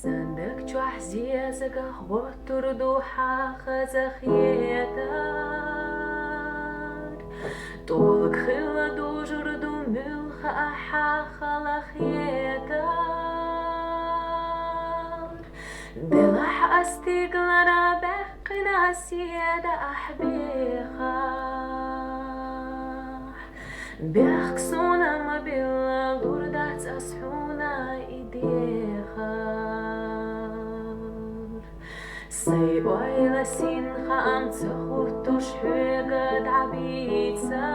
صندق جوح زيزق غوتر دوحة خزخيتار طولك خلا دوجر دو ملخ أحا خلخيتار دلح أستيقلنا بقنا سيادة أحبيخا بيخكسونا ما بلا لوردات أسحونا إيديخا سيوي لسينخا أم تخوتوش حقد عبيتسا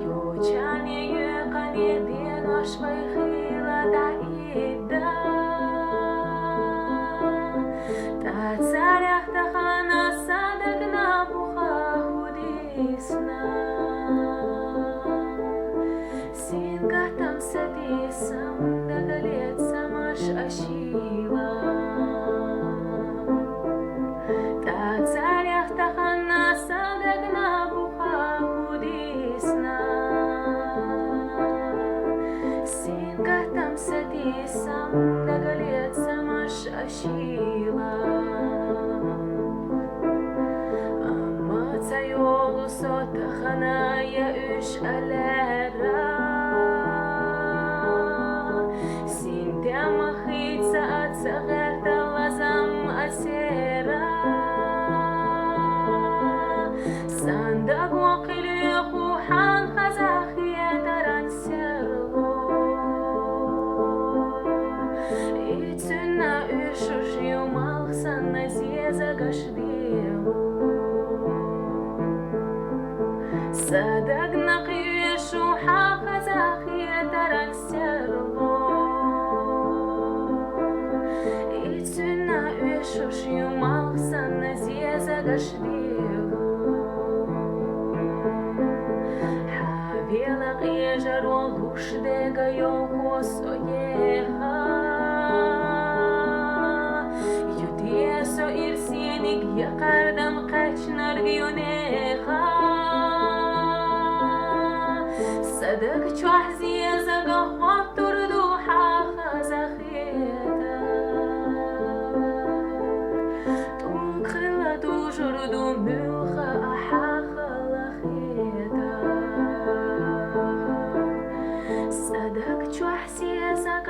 يوجاني يقني دين وشوي خيلة دعيدا تاتساريخ تخانا صادقنا بخا هوديسنا سينغا تمسدي سمدقليت سمش أشيلا تاتساريخ تخانا صادقنا بخا هوديسنا سينغا تمسدي سمدقليت سمش أشيلا يولو صوت خنايا إش ألارا سينتي أمخيت ساعات صغرت اللزم أسيرا صندق وقليق وحان خزاخية دران سيرلو إتسنا إشوش يوم ألخصن زيزا قشديلو صدقنا قيش وحاقة زاخية درن سرلو إتسنا إيشوش يوم أغسن زيزا قشديلو حابيلا قيجر والوش ديقا يوكو سويها يديسو إرسينيك يقردم قشنر ديونيها صدق جوح زيزق غوتر دوحة خزخيتا طولك خلا دوجر دو ملخة أحا خلخيتا صدق جوح زيزق